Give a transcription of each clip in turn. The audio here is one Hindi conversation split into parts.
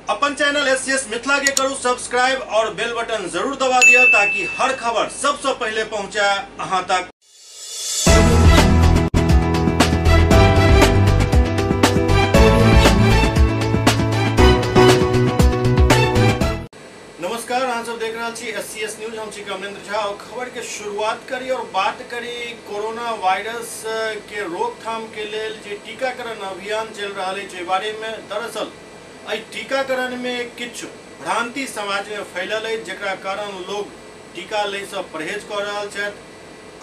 अपन चैनल एससीएस मिथिला के करू सब्सक्राइब और बेल बटन जरूर दबा दिया ताकि हर खबर सबसे पहले पहुंचे अहां तक। नमस्कार, अहाँ सब देख रहे छी एससीएस न्यूज। हम छी कमलेंद्र झा और खबर के शुरुआत करी और बात करी कोरोना वायरस के रोकथाम के लिए जो टीकाकरण अभियान चल रहा है बारे में। दरअसल टीकाकरण में किछु भ्रांति समाज में फैलल है जेकरा कारण लोग टीका ले से परहेज कर रहा है।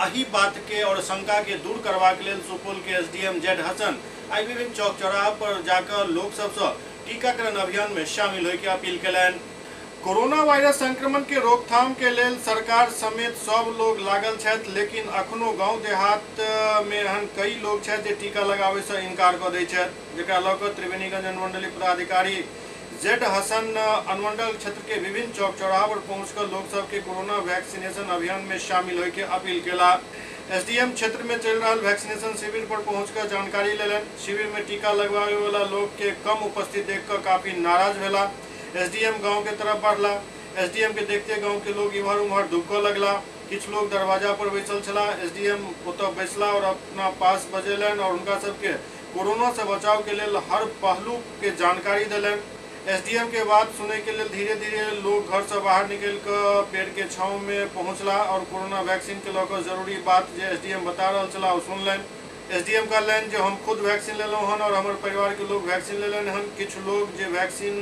अही बात के और शंका के दूर करबाक लेल सुपौल के एसडीएम जेड हसन आई विभिन्न चौक चौराहा पर जाकर लोग सबसे टीकाकरण अभियान में शामिल होय के अपील कयलनि। कोरोना वायरस संक्रमण के रोकथाम के लेल सरकार समेत सब लोग लागल छथि, लेकिन अखनो गांव देहात में एहन कई लोग छथि जे टीका लगावे से इनकार कर दै छथि, जेकरा लऽ कऽ त्रिवेणीगंज अनुमंडलीय पदाधिकारी जेड हसन अनुमंडल क्षेत्र के विभिन्न चौक चौराहा पर पहुंचकर लोग सब के कोरोना वैक्सीनेशन अभियान में शामिल होय के अपील केला। एसडीएम क्षेत्र में चल रहा वैक्सीनेशन शिविर पर पहुंचकर जानकारी लेलन। शिविर में टीका लगवावे वाला लोग के कम उपस्थित देखकर काफी नाराज भेला। एसडीएम गांव के तरफ बढ़ला। एसडीएम के देखते गांव के लोग इम्हर उम्हर दुबको लगला। कुछ लोग दरवाजा पर बैसल छला। एसडीएम ओतऽ बैसला और अपना पास बजेलन और उनका सबके कोरोना से बचाव के लिए हर पहलू के जानकारी दिलन। एसडीएम के बात सुने के लिए धीरे धीरे लोग घर से बाहर निकल कर पेड़ के छांव में पहुंचला और कोरोना वैक्सीन के लेकर जरूरी बात जो एसडीएम बता रहा चला वो सुनलन। एसडीएम कहलन जो हम खुद वैक्सीन लेलहुँ हन और हमारे परिवार के लोग वैक्सीन लेलन हन। कुछ लोग जो वैक्सीन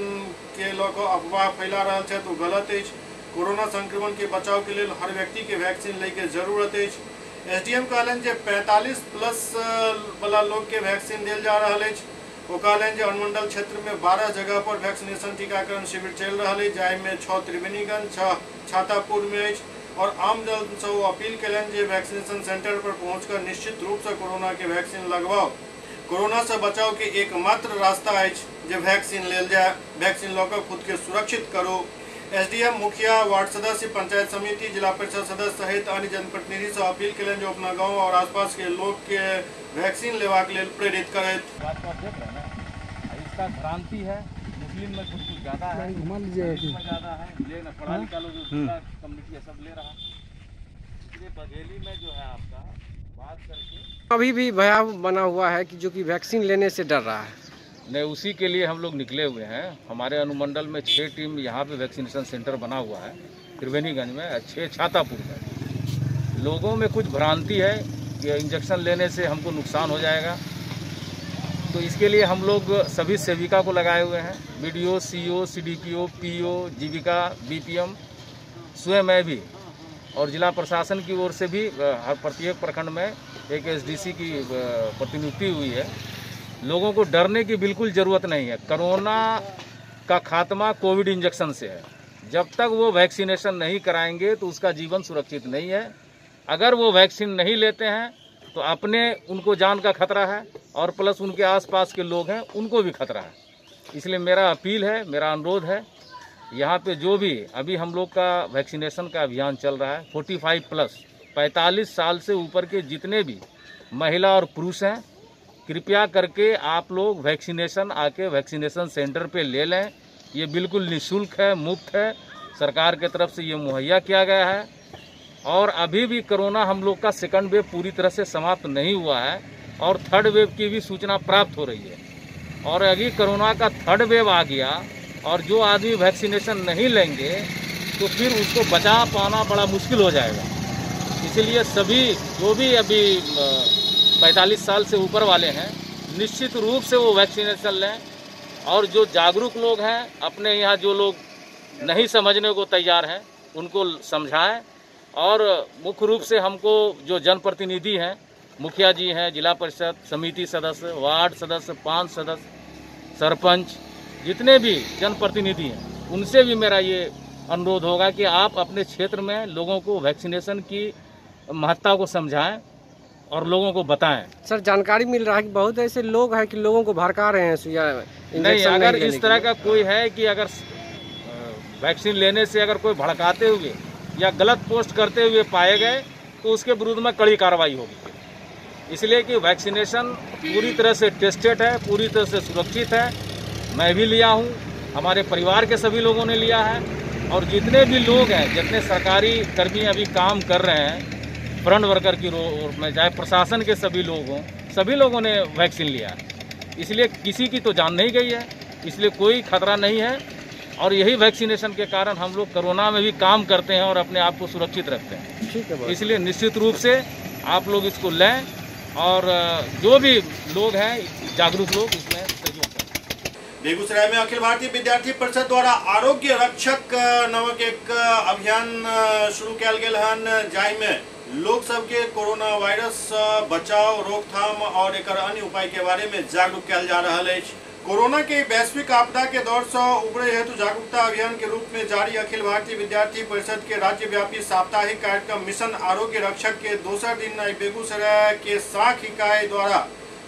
के लेकर अफवाह फैला रहा है तो गलत है। कोरोना संक्रमण के बचाव के लिए हर व्यक्ति के वैक्सीन लेके जरूरत है। एसडीएम कहलन जो 45+ वाला लोग के वैक्सीन दिल जा रहा है। वो कहलन जो अनुमंडल क्षेत्र में 12 जगह पर वैक्सीनेशन टीकाकरण शिविर चल रहा है, जाहिमे 6 त्रिवेणीगंज, 6 छातापुर में और आम जन से वो अपील कलन जो वैक्सीनेशन सेंटर पर पहुंचकर निश्चित रूप से कोरोना के वैक्सीन लगवाओ। कोरोना से बचाव के एकमात्र रास्ता है जो वैक्सीन लेल जाए। वैक्सीन लौकर खुद के सुरक्षित करो। एसडीएम, मुखिया, वार्ड सदस्य, पंचायत समिति, जिला परिषद सदस्य सहित अन्य जनप्रतिनिधि से अपील कलन जो अपना गाँव और आसपास के लोग के वैक्सीन लेवाक लेल प्रेरित करे। इसका भ्रांति है, मुस्लिम में कुछ ज्यादा है, ज्यादा है, लेकिन पढ़ा लिखा लोग कम्युनिटी सब ले रहा। इसलिए बघेली में जो है आपका बात करके अभी भी भयावह बना हुआ है कि जो कि वैक्सीन लेने से डर रहा है। नहीं, उसी के लिए हम लोग निकले हुए हैं। हमारे अनुमंडल में 6 टीम यहाँ पे वैक्सीनेशन सेंटर बना हुआ है, त्रिवेणीगंज में, 6 छातापुर में। लोगों में कुछ भ्रांति है कि इंजेक्शन लेने से हमको नुकसान हो जाएगा, तो इसके लिए हम लोग सभी सेविका को लगाए हुए हैं। बीडीओ, सीओ, सीडीपीओ, पीओ, जीविका, बीपीएम, स्वयं मैं भी और जिला प्रशासन की ओर से भी हर प्रत्येक प्रखंड में एक एसडीसी की प्रतिनियुक्ति हुई है। लोगों को डरने की बिल्कुल ज़रूरत नहीं है। कोरोना का खात्मा कोविड इंजेक्शन से है। जब तक वो वैक्सीनेशन नहीं कराएंगे तो उसका जीवन सुरक्षित नहीं है। अगर वो वैक्सीन नहीं लेते हैं तो अपने उनको जान का खतरा है और प्लस उनके आसपास के लोग हैं उनको भी खतरा है। इसलिए मेरा अपील है, मेरा अनुरोध है, यहाँ पे जो भी अभी हम लोग का वैक्सीनेशन का अभियान चल रहा है, 45+, 45 साल से ऊपर के जितने भी महिला और पुरुष हैं, कृपया करके आप लोग वैक्सीनेशन आके वैक्सीनेशन सेंटर पे ले लें। ये बिल्कुल निःशुल्क है, मुफ्त है, सरकार की तरफ से ये मुहैया किया गया है। और अभी भी कोरोना हम लोग का सेकंड वेव पूरी तरह से समाप्त नहीं हुआ है और थर्ड वेव की भी सूचना प्राप्त हो रही है। और अभी कोरोना का थर्ड वेव आ गया और जो आदमी वैक्सीनेशन नहीं लेंगे तो फिर उसको बचा पाना बड़ा मुश्किल हो जाएगा। इसलिए सभी जो भी अभी 45 साल से ऊपर वाले हैं, निश्चित रूप से वो वैक्सीनेशन लें। और जो जागरूक लोग हैं, अपने यहाँ जो लोग नहीं समझने को तैयार हैं, उनको समझाएं। और मुख्य रूप से हमको जो जनप्रतिनिधि हैं, मुखिया जी हैं, जिला परिषद समिति सदस्य, वार्ड सदस्य, 5 सदस्य, सरपंच, जितने भी जनप्रतिनिधि हैं, उनसे भी मेरा ये अनुरोध होगा कि आप अपने क्षेत्र में लोगों को वैक्सीनेशन की महत्ता को समझाएं और लोगों को बताएं। सर, जानकारी मिल रहा है कि बहुत ऐसे लोग हैं कि लोगों को भड़का रहे हैं सुइया नहीं, अगर इस तरह का कोई है कि अगर वैक्सीन लेने से अगर कोई भड़काते हुए या गलत पोस्ट करते हुए पाए गए तो उसके विरुद्ध में कड़ी कार्रवाई होगी। इसलिए कि वैक्सीनेशन पूरी तरह से टेस्टेड है, पूरी तरह से सुरक्षित है। मैं भी लिया हूँ हमारे परिवार के सभी लोगों ने लिया है, और जितने भी लोग हैं, जितने सरकारी कर्मी अभी काम कर रहे हैं फ्रंट वर्कर की रोल में, चाहे प्रशासन के सभी लोग हों, सभी लोगों ने वैक्सीन लिया है। इसलिए किसी की तो जान नहीं गई है, इसलिए कोई खतरा नहीं है। और यही वैक्सीनेशन के कारण हम लोग कोरोना में भी काम करते हैं और अपने आप को सुरक्षित रखते हैं। ठीक है, इसलिए निश्चित रूप से आप लोग इसको लें, और जो भी लोग हैं जागरूक लोग इसमें सहयोग करें। बेगूसराय में अखिल भारतीय विद्यार्थी परिषद द्वारा आरोग्य रक्षक नामक एक अभियान शुरू किया गेल हन, जाहि में लोग सबके कोरोना वायरस बचाव, रोकथाम और एक अन्य उपाय के बारे में जागरूक किया जा रहा है। कोरोना के वैश्विक आपदा के दौर से उबरे हेतु जागरूकता अभियान के रूप में जारी अखिल भारतीय विद्यार्थी परिषद के राज्यव्यापी साप्ताहिक कार्यक्रम मिशन आरोग्य रक्षक के दोसर दिन बेगूसराय के साख इकाई द्वारा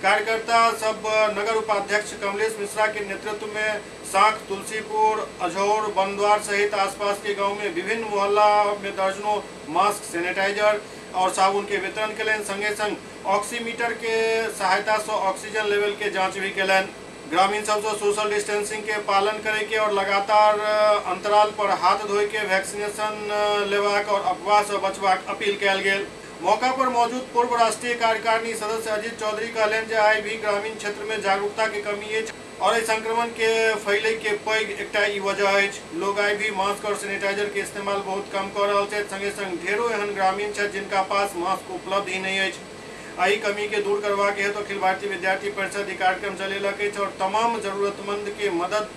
कार्यकर्ता सब नगर उपाध्यक्ष कमलेश मिश्रा के नेतृत्व में साख, तुलसीपुर, अझौर, बनद्वार सहित आसपास के गांव में विभिन्न मोहल्ला में दर्जनों मास्क, सैनिटाइजर और साबुन के वितरण कलन। संगे संग ऑक्सीमीटर के सहायता से ऑक्सीजन लेवल के जांच भी कलन। ग्रामीण सबसे सोशल डिस्टेंसिंग के पालन करे के और लगातार अंतराल पर हाथ धोए के वैक्सीनेशन लेवाक और अफवाह से बचवाक अपील कयल गेल। मौका पर मौजूद पूर्व राष्ट्रीय कार्यकारिणी सदस्य अजीत चौधरी कहलन जे आइ भी ग्रामीण क्षेत्र में जागरूकता के कमी है और संक्रमण के फैले के पैघ एकटा ई वजह है। लोग आइ भी मास्क और सैनिटाइजर के इस्तेमाल बहुत कम कर रहे हैं। संगे संग ढेरों एहन ग्रामीण क्षेत्र जिनका पास मास्क उपलब्ध ही नहीं है। आई कमी के दूर करवा के हेतु अखिल भारतीय विद्यार्थी परिषद कार्यक्रम चलेलक है और तमाम जरूरतमंद के मदद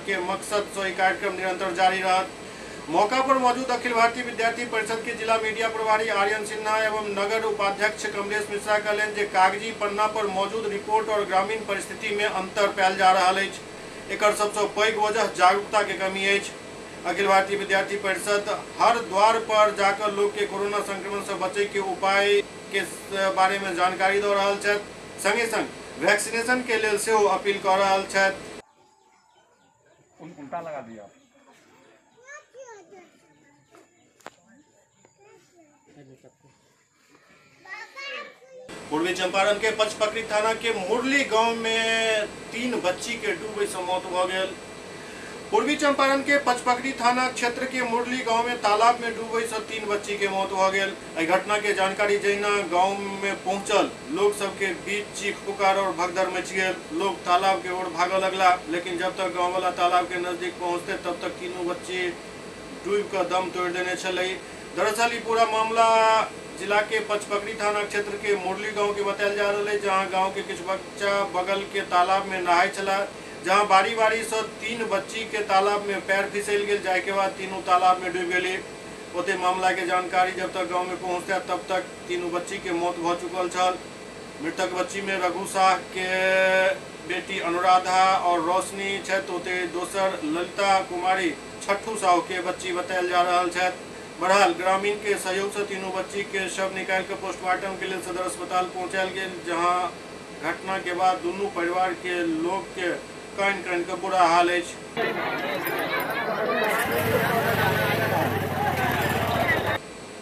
के मकसद से कार्यक्रम निरंतर जारी रहा। मौका पर मौजूद अखिल भारतीय विद्यार्थी परिषद के जिला मीडिया प्रभारी आर्यन सिन्हा एवं नगर उपाध्यक्ष कमलेश मिश्रा कहलन जे कागजी पन्ना पर मौजूद रिपोर्ट और ग्रामीण परिस्थिति में अंतर पायल जा रहा है। एकर सबसे पैघ वजह जागरूकता के कमी है। अखिल भारतीय विद्यार्थी परिषद हर द्वार पर जाकर लोग के कोरोना संक्रमण से बचे के उपाय के बारे में जानकारी दे रहा है। संगे संग वैक्सीनेशन के लिए से अपील कर रहा है। उल्टा लगा दिया। पूर्वी चंपारण के पचपकड़ी थाना के मुरली गांव में 3 बच्ची के डूबे से मौत हो गई। पूर्वी चंपारण के पचपकड़ी थाना क्षेत्र के मुरली गांव में तालाब में डूबे से 3 बच्ची के मौत हो गई। घटना के जानकारी जैना गांव में पहुंचल लोग सबके बीच चीख पुकार और भगदड़ मच गए। लोग तालाब के ओर भागने लगला, लेकिन जब तक गांव वाला तालाब के नजदीक पहुंचते तब तक तीनों बच्चे डूब कर दम तोड़ देने चले। दरअसल ये पूरा मामला जिला के पचपकड़ी थाना क्षेत्र के मुरली गांव के बताया जा रहा है, जहां गांव के कुछ बच्चा बगल के तालाब में नहाय चला, जहां बारी बारी से 3 बच्ची के तालाब में पैर फिसल गए, जाए के बाद तीनों तालाब में डूब गए। ओते मामला के जानकारी जब तक गांव में पहुंचता तब तक तीनों बच्ची के मौत हो चुकल छल। मृतक बच्ची में रघु शाह के बेटी अनुराधा और रोशनी छत, ओते दोसर ललिता कुमारी छठू साहू के बच्ची बतायल जा रहा है। बहरहाल ग्रामीण के सहयोग से तीनों बच्ची के शव निकाल कर पोस्टमार्टम के लिए सदर अस्पताल पहुंचायल गए, जहां घटना के बाद दोनों परिवार के लोग के कान कान का बुरा हाल है।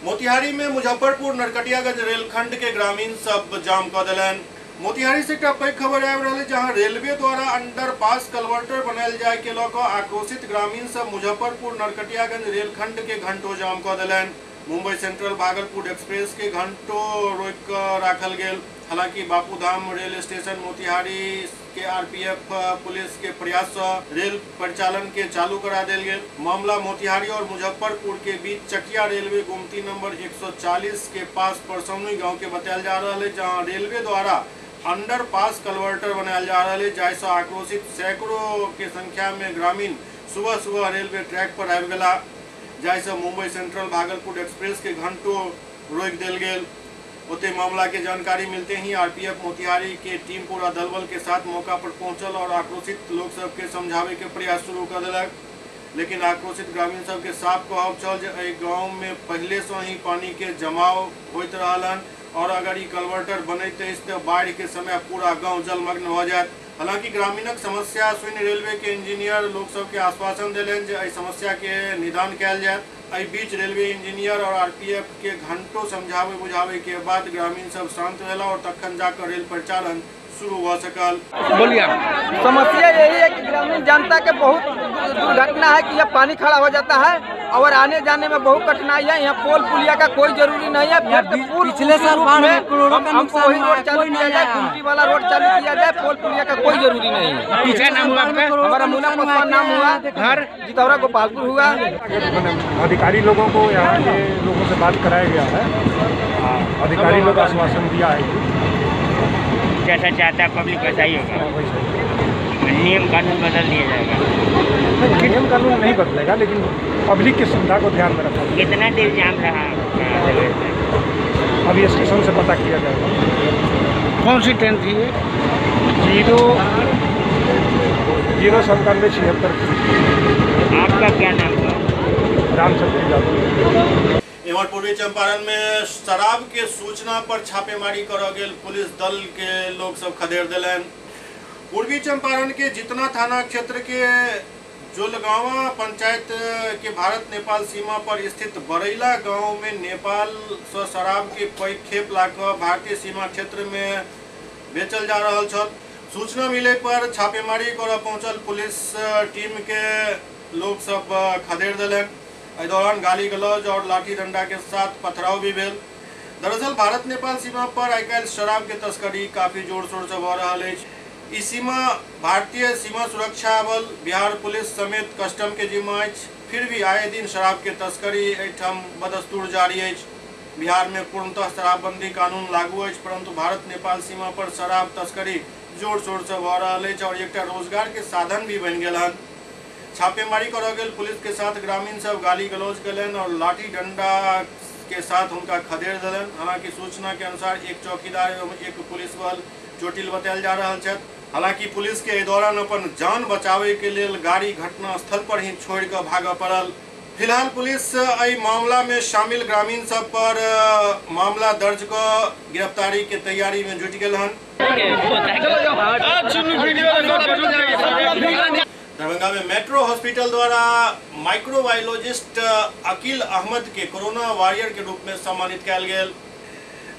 मोतिहारी में मुजफ्फरपुर नरकटियागंज रेलखंड के ग्रामीण सब जाम कर दिलन। मोतिहारी से एकटा पैघ खबर आबि रहल है, जहां रेलवे द्वारा अंडरपास कलवर्टर बनायल जाय के लऽ कऽ आक्रोशित ग्रामीण सब मुजफ्फरपुर नरकटियागंज रेलखंड के घंटों जाम कऽ देलनि। मुंबई सेंट्रल भागलपुर एक्सप्रेस के घंटों रोक कर राखल गेल। हालांकि बापूधाम रेल स्टेशन मोतिहारी के आरपीएफ पुलिस के प्रयास से रेल परिचालन के चालू करा देल गेल। मामला मोतिहारी और मुजफ्फरपुर के बीच चकिया रेलवे गुमती नंबर 140 के पास परसौनी गांव के बतायल जा रहा है, जहां रेलवे द्वारा अंडरपास कलवर्टर बनायल जा रहा है, जैसे आक्रोशित सैकड़ों के संख्या में ग्रामीण सुबह सुबह रेलवे ट्रैक पर आबि गेला, जैसे मुंबई सेंट्रल भागलपुर एक्सप्रेस के घंटों रोक देल गेल। ओते मामला के जानकारी मिलते ही आरपीएफ मोतिहारी के टीम पूरा दलबल के साथ मौका पर पहुंचल और आक्रोशित लोग सबके समझावे के प्रयास शुरू कर दिलक। लेकिन आक्रोशित ग्रामीण सबके साफ कहब छल जे गाँव में पहले से ही पानी के जमाव होइत रहलन और अगर ये कलवर्टर बनते तो बाढ़ के समय पूरा गांव जलमग्न हो जाए। हालांकि ग्रामीणक समस्या सुनि रेलवे के इंजीनियर लोग सबके आश्वासन दिलन जे समस्या के निदान कयल जाए। एहि बीच रेलवे इंजीनियर और आरपीएफ के घंटों समझावे बुझावे के बाद ग्रामीण सब शांत भेला और तखन जाकर रेल परिचालन शुरू हो सकल। बोलिए आप। समस्या यही है कि ग्रामीण जनता के बहुत दुर्घटना है कि यह पानी खड़ा हो जाता है और आने जाने में बहुत कठिनाई है। यहाँ पोल पुलिया का कोई जरूरी नहीं है। पिछले साल हमको वही रोड चालू किया जाए, कुंटी वाला रोड चालू किया जाए, पोल पुलिया का कोई जरूरी नहीं है। पीछे नाम हुआ आपका? हमारा मुना पासवान नाम हुआ, घर जितौरा गोपालपुर हुआ। अधिकारी लोगों को यहाँ के लोगों से बात कराया गया है। अधिकारी लोग आश्वासन दिया है जैसा चाहता है पब्लिक वैसा ही होगा। नियम कानून बदल दिया जाएगा। नियम कानून नहीं बदलेगा, लेकिन पब्लिक की सुविधा को ध्यान में रखा। कितना देर जाम रहा? अभी स्टेशन से पता किया जाएगा। कौन सी ट्रेन थी ये? 09776। आपका क्या नाम हुआ? रामचंद्र यादव। एवं पूर्वी चंपारण में शराब के सूचना पर छापेमारी करल गेल, पुलिस दल के लोग सब खदेड़ दिलन। पूर्वी चंपारण के जितना थाना क्षेत्र के जोलगांवा पंचायत के भारत नेपाल सीमा पर स्थित बरैला गांव में नेपाल से शराब के पैक खेप लाकर भारतीय सीमा क्षेत्र में बेचल जा रहा था। सूचना मिले पर छापेमारी कर पहुंचल पुलिस टीम के लोग सब खदेड़ दिलन। इस दौरान गाली गलौज और लाठी डंडा के साथ पथराव भी भेल। दरअसल भारत नेपाल सीमा पर आजकल शराब के तस्करी काफी जोर शोर से भ रहा है। इस सीमा भारतीय सीमा सुरक्षा बल, बिहार पुलिस समेत कस्टम के जिम्मा है। फिर भी आए दिन शराब के तस्करी एठाम बदस्तूर जारी है। बिहार में पूर्णतः शराबबंदी कानून लागू है, परंतु भारत नेपाल सीमा पर शराब तस्करी जोर शोर से भ रहा है और एक रोजगार के साधन भी बन गया। छापेमारी कर गेल पुलिस के साथ ग्रामीण सब गाली गलौज कलन और लाठी डंडा के साथ उनका खदेड़ दिलन। हालांकि सूचना के अनुसार एक चौकीदार एवं एक पुलिस बल चोटिल बतायल जा रहा है। हालांकि पुलिस के दौरान अपन जान बचावे के लिए गाड़ी घटना स्थल पर ही छोड़ कर भाग पड़ल। फिलहाल पुलिस एहि मामला में शामिल ग्रामीण सब पर मामला दर्ज कर गिरफ्तारी के तैयारी में जुट गए हैं। दरभंगा में मेट्रो हॉस्पिटल द्वारा माइक्रोबायोलॉजिस्ट अकील अहमद के कोरोना वॉरियर के रूप में सम्मानित किया गया।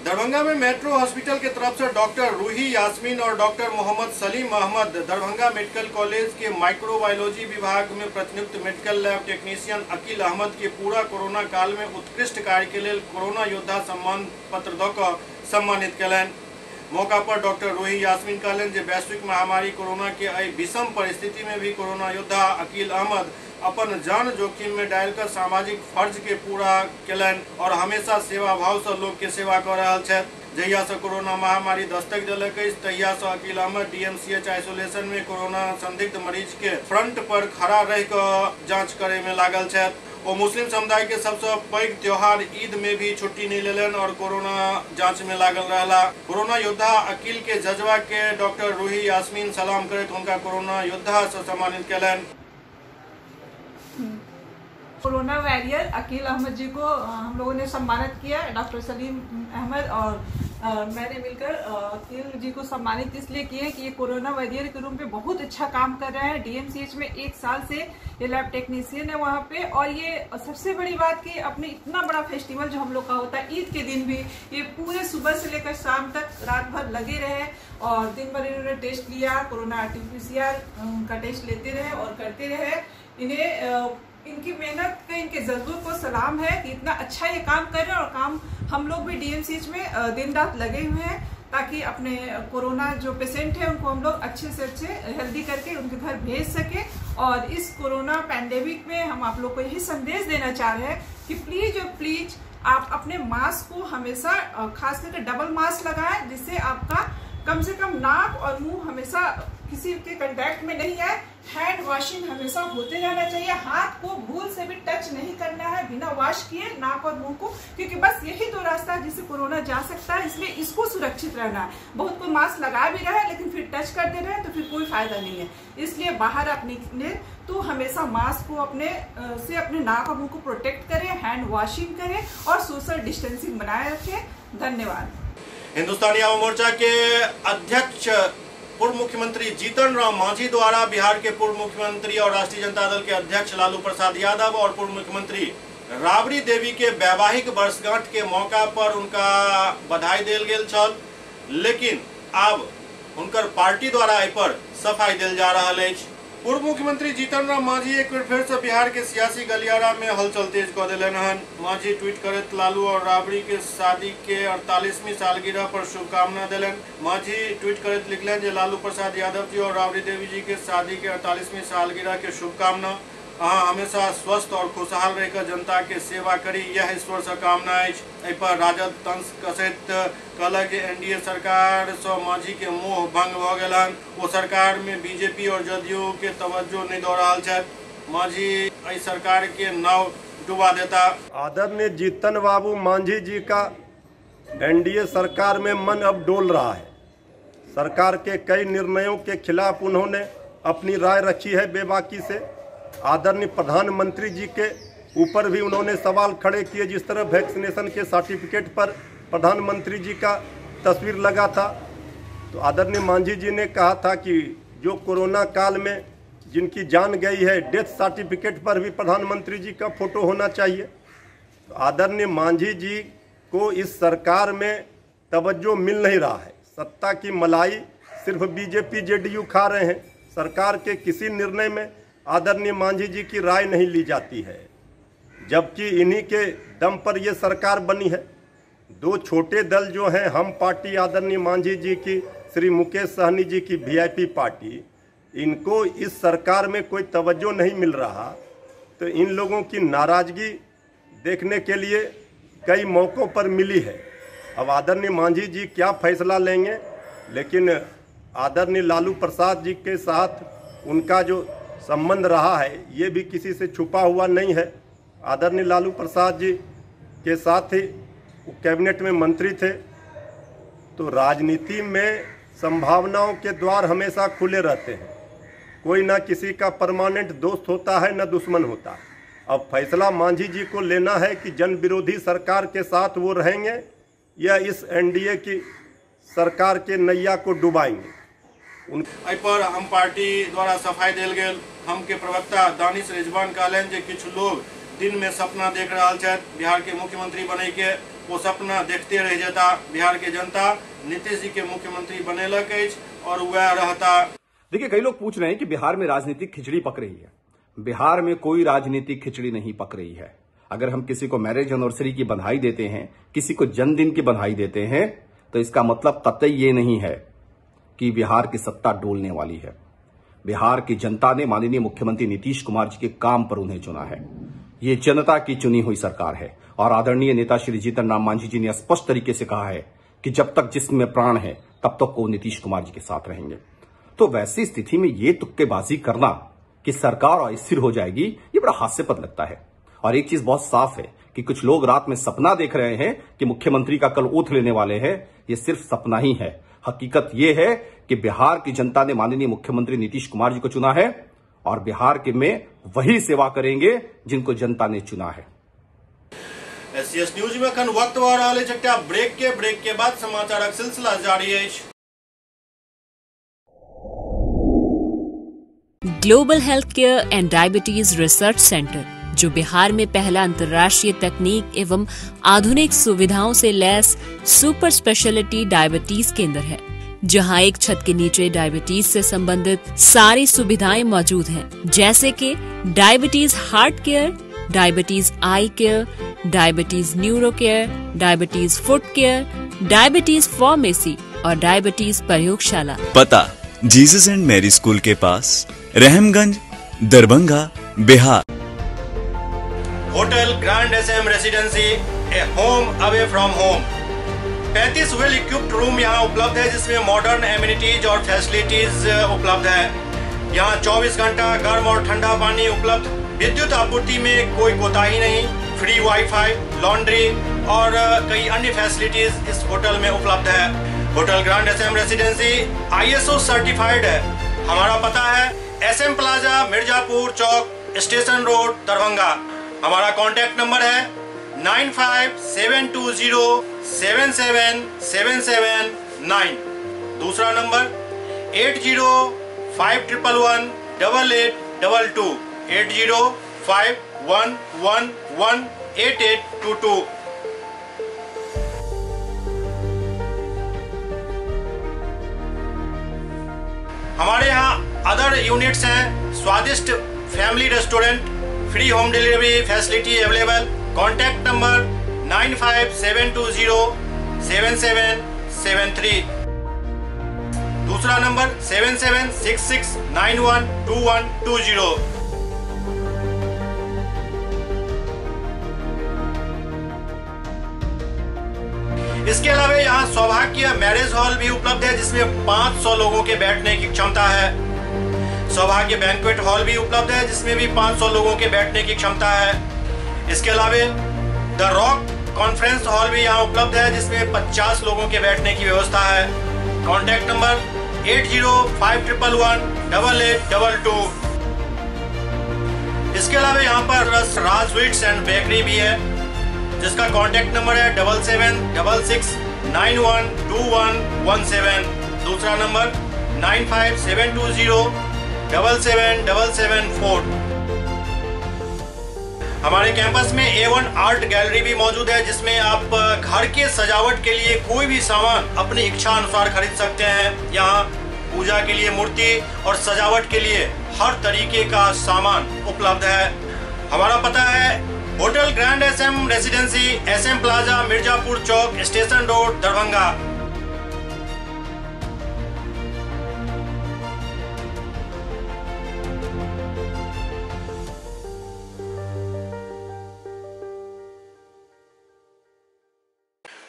दरभंगा में मेट्रो हॉस्पिटल के तरफ से डॉक्टर रूही यास्मीन और doctor Mohammad Salim Ahmad Darbhanga medical college के माइक्रोबायोलॉजी विभाग में प्रतिनियुक्त medical lab technician Aqeel Ahmad के पूरा कोरोना काल में उत्कृष्ट कार्य के लिए कोरोना योद्धा सम्मान पत्र दऽ सम्मानित कयलनि। मौका पर डॉक्टर रूही यास्मीन कहलन जे वैश्विक महामारी कोरोना के एहि विषम परिस्थिति में भी कोरोना योद्धा अकील अहमद अपन जान जोखिम में डालकर सामाजिक फर्ज के पूरा कयलनि और हमेशा सेवा भाव से लोग के सेवा कर रहा छथि। जहिया से कोरोना महामारी दस्तक दिलक तहिया से अकील अहमद DMCH आइसोलेशन में कोरोना संदिग्ध मरीज के फ्रंट पर खड़ा रह कर जांच करे में लागल छथि। वो मुस्लिम समुदाय के सबसे पैघ त्योहार ईद में भी छुट्टी नहीं लेलन और कोरोना जांच में लागल रहला। कोरोना योद्धा अकील के जज्बा के डॉक्टर रूही यास्मीन सलाम करत उनका कोरोना योद्धा से सम्मानित कयलनि। कोरोना वॉरियर अकील अहमद जी को हम लोगों ने सम्मानित किया। डॉक्टर सलीम अहमद और मैंने मिलकर अकील जी को सम्मानित इसलिए किए कि ये कोरोना वॉरियर के रूप में बहुत अच्छा काम कर रहे हैं। DMCH में 1 साल से ये लैब टेक्नीशियन है वहाँ पे। और ये सबसे बड़ी बात कि अपने इतना बड़ा फेस्टिवल जो हम लोग का होता है ईद के दिन भी ये पूरे सुबह से लेकर शाम तक रात भर लगे रहे और दिन भर इन्होंने टेस्ट लिया, कोरोना RT-PCR का टेस्ट लेते रहे और करते रहे। इन्हें इनकी मेहनत पे, इनके जज्बे को सलाम है कि इतना अच्छा ये काम कर रहे हैं। और काम हम लोग भी DMCH में दिन रात लगे हुए हैं ताकि अपने कोरोना जो पेशेंट है उनको हम लोग अच्छे से अच्छे हेल्दी करके उनके घर भेज सके। और इस कोरोना पैंडेमिक में हम आप लोग को यही संदेश देना चाह रहे हैं कि प्लीज और प्लीज आप अपने मास्क को हमेशा खास करके डबल मास्क लगाएं, जिससे आपका कम से कम नाक और मुंह हमेशा किसी के कांटेक्ट में नहीं है। हैंड वॉशिंग हमेशा होते रहना चाहिए। हाथ को भूल से भी टच नहीं करना है बिना वॉश किए नाक और मुंह को, क्योंकि बस यही 2 रास्ता है जिससे कोरोना जा सकता है। इसलिए इसको सुरक्षित रहना है। बहुत कोई मास्क लगा भी रहा है लेकिन फिर टच कर दे रहे हैं तो फिर कोई फायदा नहीं है। इसलिए बाहर आप निकले तो हमेशा मास्क को अपने नाक और मुंह को प्रोटेक्ट करें, हैंड वॉशिंग करें और सोशल डिस्टेंसिंग बनाए रखें। धन्यवाद। हिंदुस्तानी आवाम मोर्चा के अध्यक्ष पूर्व मुख्यमंत्री जीतन राम मांझी द्वारा बिहार के पूर्व मुख्यमंत्री और राष्ट्रीय जनता दल के अध्यक्ष लालू प्रसाद यादव और पूर्व मुख्यमंत्री राबड़ी देवी के वैवाहिक वर्षगांठ के मौका पर उनका बधाई देल गेल छल। लेकिन अब उनकर पार्टी द्वारा एहि पर सफाई दिल जा रहा है। पूर्व मुख्यमंत्री जीतन राम मांझी एक बार फिर से बिहार के सियासी गलियारा में हलचल तेज कर दिलन हन। मांझी ट्वीट करत लालू और राबड़ी के शादी के 48वीं सालगिरह पर शुभकामना दिलन। मांझी ट्वीट करत लिखलन जे लालू प्रसाद यादव जी और राबड़ी देवी जी के शादी के 48वीं सालगिरह के शुभकामना। अहाँ हमेशा स्वस्थ और खुशहाल रहकर जनता के सेवा करी, यह ईश्वर से कामना है। पर राजद तंज कसैत कहलक जे एनडीए सरकार से मांझी के मोह भंग भ गेलन। वो सरकार में बीजेपी और जदयू के तवज्जो नहीं दे रहा है। मांझी इस सरकार के नाव डुबा देता। आदरणीय जीतन बाबू मांझी जी का एनडीए सरकार में मन अब डोल रहा है। सरकार के कई निर्णयों के खिलाफ उन्होंने अपनी राय रखी है बेबाकी से। आदरणीय प्रधानमंत्री जी के ऊपर भी उन्होंने सवाल खड़े किए। जिस तरह वैक्सीनेशन के सर्टिफिकेट पर प्रधानमंत्री जी का तस्वीर लगा था, तो आदरणीय मांझी जी ने कहा था कि जो कोरोना काल में जिनकी जान गई है, डेथ सर्टिफिकेट पर भी प्रधानमंत्री जी का फोटो होना चाहिए। तो आदरणीय मांझी जी को इस सरकार में तवज्जो मिल नहीं रहा है। सत्ता की मलाई सिर्फ बीजेपी जेडीयू खा रहे हैं। सरकार के किसी निर्णय में आदरणीय मांझी जी की राय नहीं ली जाती है, जबकि इन्हीं के दम पर ये सरकार बनी है। दो छोटे दल जो हैं, हम पार्टी आदरणीय मांझी जी की, श्री मुकेश सहनी जी की वीआईपी पार्टी, इनको इस सरकार में कोई तवज्जो नहीं मिल रहा। तो इन लोगों की नाराजगी देखने के लिए कई मौक़ों पर मिली है। अब आदरणीय मांझी जी क्या फैसला लेंगे, लेकिन आदरणीय लालू प्रसाद जी के साथ उनका जो संबंध रहा है ये भी किसी से छुपा हुआ नहीं है। आदरणीय लालू प्रसाद जी के साथ ही कैबिनेट में मंत्री थे। तो राजनीति में संभावनाओं के द्वार हमेशा खुले रहते हैं। कोई ना किसी का परमानेंट दोस्त होता है, न दुश्मन होता है। अब फैसला मांझी जी को लेना है कि जन विरोधी सरकार के साथ वो रहेंगे या इस एनडीए की सरकार के नैया को डुबाएंगे। एहि पर हम पार्टी द्वारा सफाई दिल गेल। हम के प्रवक्ता दानिश रिजवान कहलन जे किछु लोग दिन में सपना देख रहा है बिहार के मुख्यमंत्री बने के, वो सपना देखते रह जाता। बिहार के जनता नीतीश जी के मुख्यमंत्री बनेलक और वह रहता। देखिए, कई लोग पूछ रहे हैं कि बिहार में राजनीतिक खिचड़ी पक रही है। बिहार में कोई राजनीतिक खिचड़ी नहीं पक रही है। अगर हम किसी को मैरिज एनिवर्सरी की बधाई देते हैं, किसी को जन्मदिन की बधाई देते हैं, तो इसका मतलब कतई ये नहीं है कि बिहार की सत्ता डोलने वाली है। बिहार की जनता ने माननीय मुख्यमंत्री नीतीश कुमार जी के काम पर उन्हें चुना है। ये जनता की चुनी हुई सरकार है और आदरणीय नेता श्री जीतन राम मांझी जी ने स्पष्ट तरीके से कहा है कि जब तक जिस्म में प्राण है तब तक वो नीतीश कुमार जी के साथ रहेंगे। तो वैसी स्थिति में ये तुक्केबाजी करना कि सरकार अस्थिर हो जाएगी, ये बड़ा हास्यास्पद लगता है। और एक चीज बहुत साफ है कि कुछ लोग रात में सपना देख रहे हैं कि मुख्यमंत्री का कल ओथ लेने वाले हैं। ये सिर्फ सपना ही है। हकीकत यह है कि बिहार की जनता ने माननीय मुख्यमंत्री नीतीश कुमार जी को चुना है और बिहार के में वही सेवा करेंगे जिनको जनता ने चुना है। एससीएस न्यूज में अखन वक्त भ रहा है ब्रेक के बाद समाचारक सिलसिला जारी है। Global health care and diabetes research centre, जो बिहार में पहला अंतर्राष्ट्रीय तकनीक एवं आधुनिक सुविधाओं से लैस सुपर स्पेशलिटी डायबिटीज केंद्र है, जहां एक छत के नीचे डायबिटीज से संबंधित सारी सुविधाएं मौजूद हैं, जैसे कि diabetes heart care, diabetes eye care, diabetes neuro care, diabetes foot care, diabetes pharmacy और डायबिटीज प्रयोगशाला। पता जीसस एंड मैरी स्कूल के पास, Rahamganj, Darbhanga, Bihar. Hotel grand SM residency, a home away from home. 35 well equipped room यहाँ उपलब्ध है, जिसमें मॉडर्न एमिनिटीज और फैसिलिटीज उपलब्ध है। यहाँ 24 घंटा गर्म और ठंडा पानी उपलब्ध। विद्युत आपूर्ति में कोई कोताही नहीं। फ्री वाईफाई, लॉन्ड्री और कई अन्य फैसिलिटीज इस होटल में उपलब्ध है। Hotel grand SM residency ISO certified है। हमारा पता है SM plaza, Mirzapur Chowk, station road, Darbhanga. हमारा कॉन्टैक्ट नंबर है 9572077779। दूसरा नंबर 8051118822, 8051118822। हमारे यहाँ अदर यूनिट्स हैं, स्वादिष्ट family restaurant, free home delivery facility available. Contact number 9572077773। दूसरा नंबर 7766912120। इसके अलावा यहाँ सौभाग्य मैरिज हॉल भी उपलब्ध है जिसमें 500 लोगों के बैठने की क्षमता है। सौभाग्य बैंक्वेट हॉल भी उपलब्ध है जिसमें भी 500 लोगों के बैठने की क्षमता है। इसके अलावा द रॉक कॉन्फ्रेंस हॉल भी यहाँ उपलब्ध है जिसमें 50 लोगों के बैठने की व्यवस्था है। Contact number 8051118822। इसके अलावा यहाँ पर राज स्वीट्स एंड बेकरी भी है जिसका कॉन्टैक्ट नंबर है 7766912117। दूसरा नंबर 9572077774। हमारे कैंपस में A1 आर्ट गैलरी भी मौजूद है जिसमें आप घर के सजावट के लिए कोई भी सामान अपनी इच्छा अनुसार खरीद सकते हैं। यहाँ पूजा के लिए मूर्ति और सजावट के लिए हर तरीके का सामान उपलब्ध है। हमारा पता है hotel grand SM residency, SM plaza, Mirzapur Chowk, station road, Darbhanga.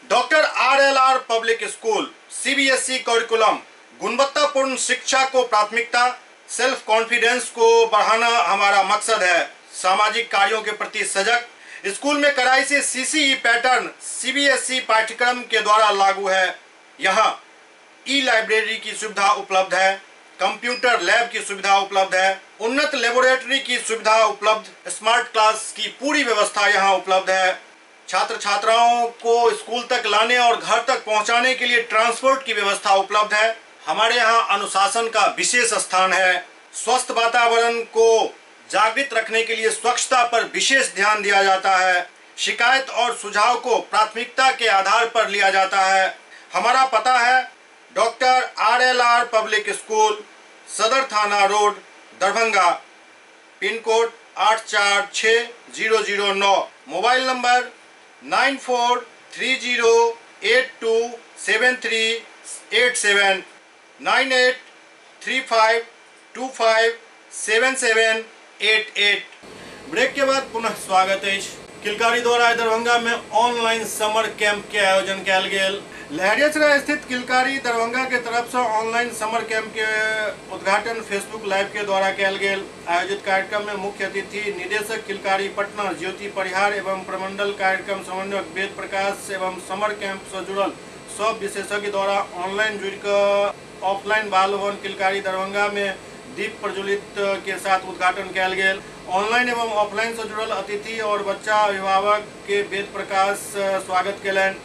Doctor RLR public school CBSE curriculum, गुणवत्तापूर्ण शिक्षा को प्राथमिकता, सेल्फ कॉन्फिडेंस को बढ़ाना हमारा मकसद है। सामाजिक कार्यों के प्रति सजग। स्कूल में कड़ाई से CCE पैटर्न CBSE पाठ्यक्रम के द्वारा लागू है। यहाँ ई-लाइब्रेरी की सुविधा उपलब्ध है, कंप्यूटर लैब की सुविधा उपलब्ध है, उन्नत लेबोरेटरी की सुविधा उपलब्ध, स्मार्ट क्लास की पूरी व्यवस्था यहाँ उपलब्ध है। छात्र छात्राओं को स्कूल तक लाने और घर तक पहुंचाने के लिए ट्रांसपोर्ट की व्यवस्था उपलब्ध है। हमारे यहाँ अनुशासन का विशेष स्थान है। स्वस्थ वातावरण को जागृत रखने के लिए स्वच्छता पर विशेष ध्यान दिया जाता है। शिकायत और सुझाव को प्राथमिकता के आधार पर लिया जाता है। हमारा पता है doctor RLR public school, Sadar Thana road, Darbhanga, pin code 846009। Mobile number 9430827387, 9835257788। Break के बाद पुनः स्वागत है। किलकारी द्वारा दरभंगा में ऑनलाइन समर कैंप के आयोजन कयल गेल। लहरियासराय स्थित किलकारी दरभंगा के तरफ से ऑनलाइन समर कैंप के उद्घाटन फेसबुक लाइव के द्वारा कयल गेल। आयोजित कार्यक्रम में मुख्य अतिथि निदेशक किलकारी पटना ज्योति परिहार एवं प्रमंडल कार्यक्रम समन्वयक वेद प्रकाश एवं समर कैंप से जुड़ल सब विशेषज्ञ द्वारा ऑनलाइन जुड़कर ऑफलाइन बाल भवन किलकारी दरभंगा में दीप प्रज्वलित के साथ उद्घाटन कयल गेल। ऑनलाइन एवं ऑफलाइन से जुड़ल अतिथि और बच्चा अभिभावक के वेद प्रकाश स्वागत कयलनि।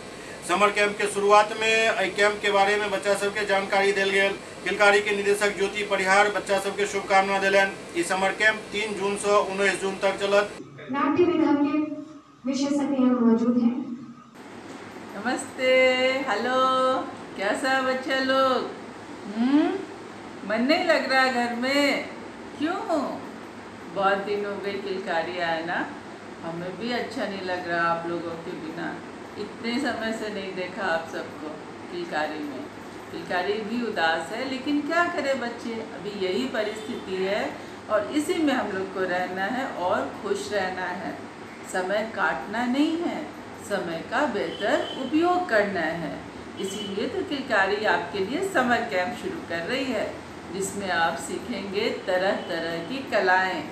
समर कैंप के शुरुआत में एहि कैंप के बारे में बच्चा सबके जानकारी देल गेल। किलकारी के निदेशक ज्योति परिहार बच्चा सबके शुभकामना दिलनि। ई समर कैंप 3 जून से 19 जून तक चलत। नाट्य विधा के विशेषज्ञ मौजूद हैं। नमस्ते, हेलो, कैसा बच्चा लोग? मन नहीं लग रहा घर में? क्यों? बहुत दिन हो गए किलकारी आए ना, हमें भी अच्छा नहीं लग रहा आप लोगों के बिना। इतने समय से नहीं देखा आप सबको किलकारी में। किलकारी भी उदास है, लेकिन क्या करें बच्चे, अभी यही परिस्थिति है और इसी में हम लोग को रहना है और खुश रहना है। समय काटना नहीं है, समय का बेहतर उपयोग करना है। इसीलिए तो किलकारी आपके लिए समर कैंप शुरू कर रही है, जिसमें आप सीखेंगे तरह तरह की कलाएं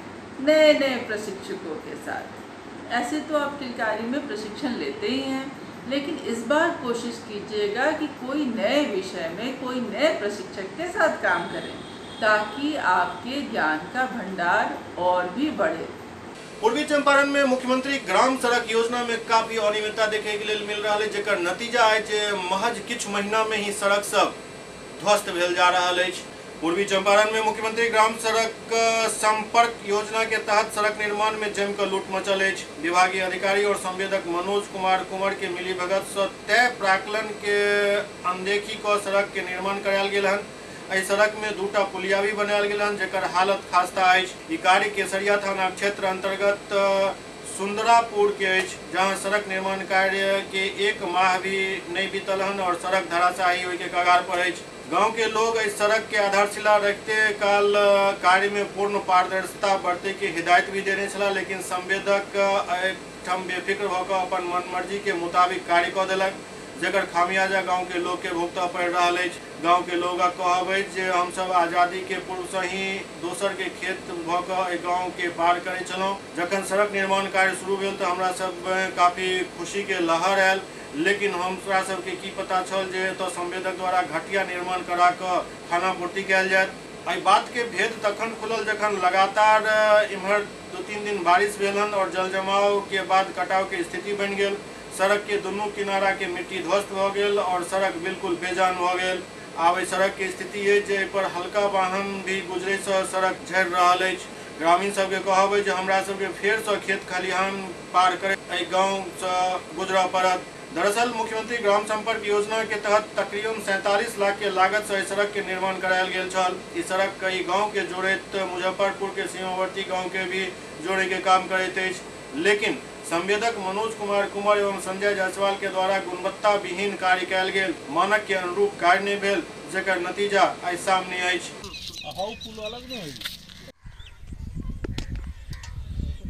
नए नए प्रशिक्षकों के साथ। ऐसे तो आप किलकारी में प्रशिक्षण लेते ही हैं, लेकिन इस बार कोशिश कीजिएगा कि कोई नए विषय में कोई नए प्रशिक्षक के साथ काम करें, ताकि आपके ज्ञान का भंडार और भी बढ़े। पूर्वी चंपारण में मुख्यमंत्री ग्राम सड़क योजना में काफी अनियमितता देखे के लिए मिल रहा है, जेकर नतीजा है जे महज किछ महीना में ही सड़क सब ध्वस्त भेल जा रहा है। पूर्वी चंपारण में मुख्यमंत्री ग्राम सड़क संपर्क योजना के तहत सड़क निर्माण में जमकर लूट मचल है। विभागीय अधिकारी और संवेदक मनोज कुमार कुंवर के मिलीभगत से तय प्राक्कलन के अनदेखी को सड़क के निर्माण करायल गेल हन। एहि सड़क में 2टा पुलिया भी बनायल गेल हन जेकर हालत खास्ता अछि। ई कार्य केसरिया थाना क्षेत्र अंतर्गत सुंदरापुर के अछि, जहां सड़क निर्माण कार्य के 1 माह भी नहीं बीतल हन और सड़क धराशायी होय के कगार पर अछि। गांव के लोग इस सड़क के आधारशिला रखते काल कार्य में पूर्ण पारदर्शिता बरते के हिदायत भी देने छला, लेकिन संवेदक एकठाम बेफिक्र भऽ अपन मनमर्जी के मुताबिक कार्य कऽ देलक, जकर खामियाजा गांव के लोग के भुगतऽ पड़ि रहल अछि। गांव के लोग कहब अछि जे हम सब आजादी के पूर्व से ही दोसर के खेत भऽ कऽ गांव के पार करे छलहुँ। जखन सड़क निर्माण कार्य शुरू भेल तऽ हमरा सब काफी खुशी के लहर आयल, लेकिन हमरा सबके की पता छल जे एतऽ संवेदक द्वारा घटिया निर्माण करा कऽ खानापूर्ति कयल जायत। एहि बात के भेद तखन खुलल जखन लगातार इम्हर 2-3 दिन बारिश भेल हन और जल जमाव के बाद कटाव के स्थिति बनि गेल। सड़क के दुनू किनारा के मिट्टी ध्वस्त भऽ गेल और सड़क बिल्कुल बेजान भऽ गेल। आब एहि सड़क के स्थिति अछि जे पर हल्का वाहन भी गुजरे से सड़क झड़ि रहल अछि। ग्रामीण सबके कहब अछि जे हमरा सबके फेर से खेत खलिहान पार करे एहि गाँव से गुजरऽ पड़त। दरअसल मुख्यमंत्री ग्राम संपर्क योजना के तहत तकरीबन 47 लाख के लागत से सड़क के निर्माण करायल गेल छल। ई सड़क कई गांव के जोड़ैत मुजफ्फरपुर के सीमावर्ती गांव के भी जोड़े के काम करैत अछि, लेकिन संवेदक मनोज कुमार एवं संजय जायसवाल के द्वारा गुणवत्ता विहीन कार्य कयल गेल, मानक के अनुरूप कार्य नहीं भेल, जेकर नतीजा आइ सामने अछि।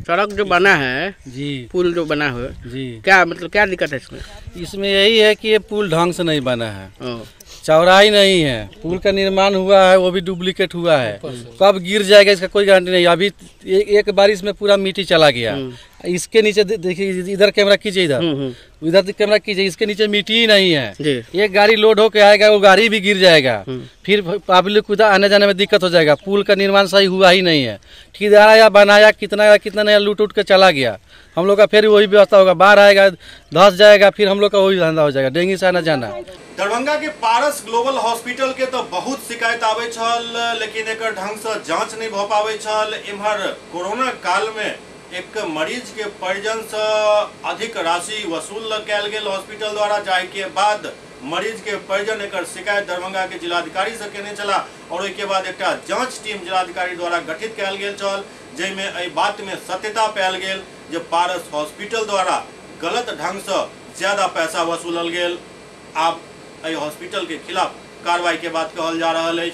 सड़क जो बना है जी, पुल जो बना है जी, क्या मतलब क्या दिक्कत है इसमें? इसमें यही है कि ये पुल ढंग से नहीं बना है, चौड़ाई नहीं है। पुल का निर्माण हुआ है वो भी डुप्लीकेट हुआ है, कब गिर जाएगा इसका कोई गारंटी नहीं। अभी एक बारिश में पूरा मिट्टी चला गया। इसके नीचे देखिए, इधर कैमरा कीजिए, इधर कैमरा कीजिए, इसके नीचे मिट्टी ही नहीं है। एक गाड़ी लोड होके आएगा वो गाड़ी भी गिर जाएगा, फिर पब्लिक को आने जाने में दिक्कत हो जाएगा। पुल का निर्माण सही हुआ ही नहीं है। ठेकेदार या बनाया कितना नया लूट उठ के चला गया। हम लोग का फिर वही व्यवस्था होगा, बाढ़ आएगा धस जाएगा, फिर हम लोग का वही धंधा हो जाएगा, डेंगू से आना जाना। दरभंगा के पारस ग्लोबल हॉस्पिटल के तो बहुत शिकायत आवे छल, लेकिन एकर ढंग से जांच नहीं भ पावे छल। इम्हर कोरोना काल में एक मरीज के परिजन से अधिक राशि वसूल कयल गेल हॉस्पिटल द्वारा, जाहि के बाद मरीज के परिजन एकर शिकायत दरभंगा के जिलाधिकारी से केने छला और ओहि के बाद एक जांच टीम जिलाधिकारी द्वारा गठित कयल गेल छल, जाहिमे एहि बात में सत्यता पायल गेल जे पारस हॉस्पिटल द्वारा गलत ढंग से ज्यादा पैसा वसूलल गेल। आब एहि हॉस्पिटल के खिलाफ कार्रवाई के बात कहल जा रहा है।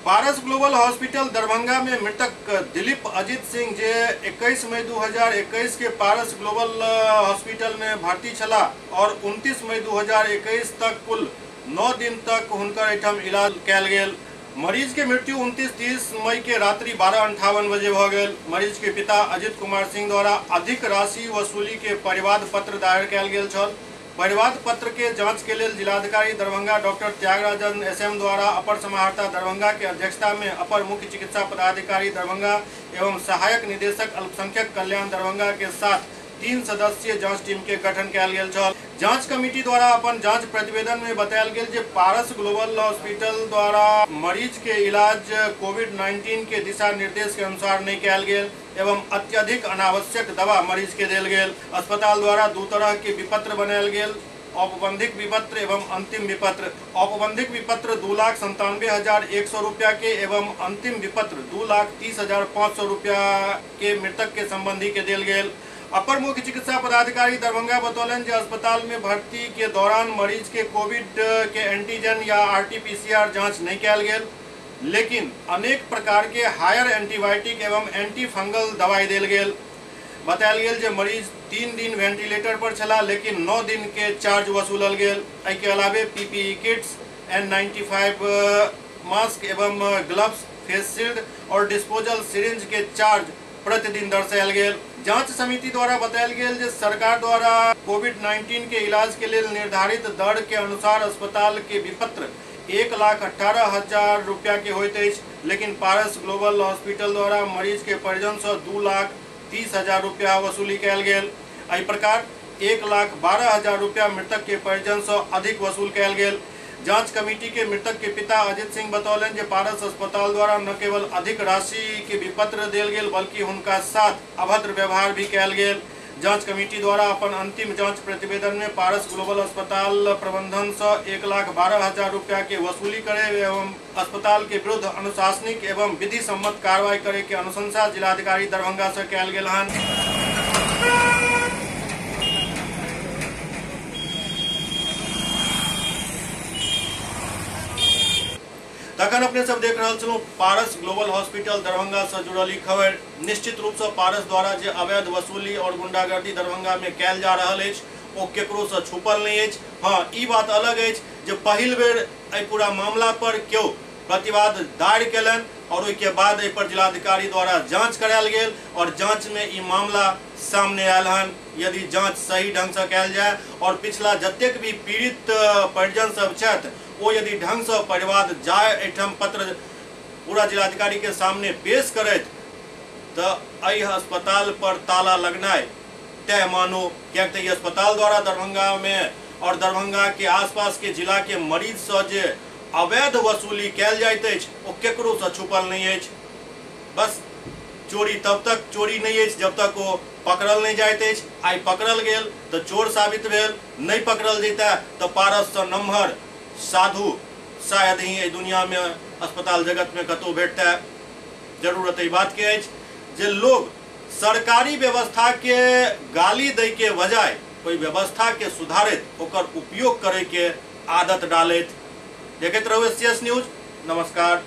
पारस ग्लोबल हॉस्पिटल दरभंगा में मृतक दिलीप अजित सिंह जे 21 मई 2021 के पारस ग्लोबल हॉस्पिटल में भर्ती छला और 29 मई 2021 तक कुल 9 दिन तक हुनकर एठाम इलाज कयल गेल। मरीज के मृत्यु 29-30 मई के रात्रि 12:58 बजे भ गेल। मरीज के पिता अजित कुमार सिंह द्वारा अधिक राशि वसूली के परिवाद पत्र दायर कयल गेल छल। परिवाद पत्र के जांच के लिए जिलाधिकारी दरभंगा डॉक्टर त्यागराजन एसएम द्वारा अपर समाहर्ता दरभंगा के अध्यक्षता में अपर मुख्य चिकित्सा पदाधिकारी दरभंगा एवं सहायक निदेशक अल्पसंख्यक कल्याण दरभंगा के साथ 3 सदस्यीय जांच टीम के गठन कयल गेल छल। जांच कमेटी द्वारा अपन जांच प्रतिवेदन में बतायल गेल जे पारस ग्लोबल हॉस्पिटल द्वारा मरीज के इलाज कोविड-19 के दिशा निर्देश के अनुसार नहीं कयल गेल एवं अत्यधिक अनावश्यक दवा मरीज के देल गेल। अस्पताल द्वारा 2 तरह के विपत्र बनायल गेल, औपबंधिक विपत्र एवं अंतिम विपत्र। औपबंधिक विपत्र 2,97,100 रुपया के एवं अंतिम विपत्र 2,30,500 रुपया के मृतक के संबंधी के देल गेल। अपर मुख्य चिकित्सा पदाधिकारी दरभंगा बतौलन जे अस्पताल में भर्ती के दौरान मरीज के कोविड के एंटीजन या RT-PCR जांच नहीं कयल गेल, लेकिन अनेक प्रकार के हायर एंटीबायोटिक एवं एंटी फंगल दवाई देल गेल। बतायल गेल जे मरीज 3 दिन वेंटिलेटर पर छला, लेकिन 9 दिन के चार्ज वसूलल गेल। एहि के अलावे PPE किट्स, N95 मास्क एवं ग्लव्स, फेस शील्ड और डिस्पोजल सिरिंज के चार्ज प्रतिदिन दर्शायल गेल। जांच समिति द्वारा बतायल गेल जे सरकार द्वारा कोविड-19 के इलाज के लिए निर्धारित दर के अनुसार अस्पताल के विपत्र 1,18,000 रुपया के होइत अछि, लेकिन पारस ग्लोबल हॉस्पिटल द्वारा मरीज के परिजन से 2,30,000 रुपया वसूली कयल गेल। एहि प्रकार 1,12,000 रुपया मृतक के परिजन से अधिक वसूल कयल गेल। जांच कमेटी के मृतक के पिता अजित सिंह बतौलन जे पारस अस्पताल द्वारा न केवल अधिक राशि के विपत्र देल गेल, बल्कि हुनका साथ अभद्र व्यवहार भी कयल गेल। जांच कमेटी द्वारा अपन अंतिम जांच प्रतिवेदन में पारस ग्लोबल अस्पताल प्रबंधन से 1,12,000 रुपया के वसूली करे एवं अस्पताल के विरुद्ध अनुशासनिक एवं विधि सम्मत कार्रवाई करे के अनुशंसा जिलाधिकारी दरभंगा से कयल गेल हन। तखन अपने सब देख रहे छलू पारस ग्लोबल हॉस्पिटल दरभंगा से जुड़ल ई खबर। निश्चित रूप से पारस द्वारा जे अवैध वसूली और गुंडागर्दी दरभंगा में कैल जा रहा है ओ केकरो से छुपल नहीं है। हाँ, ई बात अलग है जे पहिल बेर एहि पूरा मामला पर क्यों प्रतिवाद दायर केलन और उसके बाद एहि पर जिलाधिकारी द्वारा जांच करायल गेल और जांच में ई मामला सामने आयल हन। यदि जांच सही ढंग से कैल जाए और पिछला जतेक भी पीड़ित परिजन सब छथि वो यदि ढंग से परिवाद जाए एठम पत्र पूरा जिलाधिकारी के सामने पेश करे तो एहि अस्पताल पर ताला लगनाय तय मानो। क्या अस्पताल द्वारा दरभंगा में और दरभंगा के आसपास के जिला के मरीज से जे अवैध वसूली कैल जाइत अछि ओ केकरो से छुपल नहीं है। बस चोरी तब तक चोरी नहीं है जब तक वो पकड़ल नहीं जाइत अछि। आई पकड़ल गेल तो चोर साबित भेल, नहीं पकड़ल जेता तो पारस से नम्हर साधु शायद ही दुनिया में अस्पताल जगत में कतौ भेटता है। जरूरत ई बात के अछि जे लोग सरकारी व्यवस्था के गाली दे के बजाय कोई व्यवस्था के सुधारित ओकर उपयोग करे के आदत डालैत। देखैत रहू CS न्यूज। नमस्कार।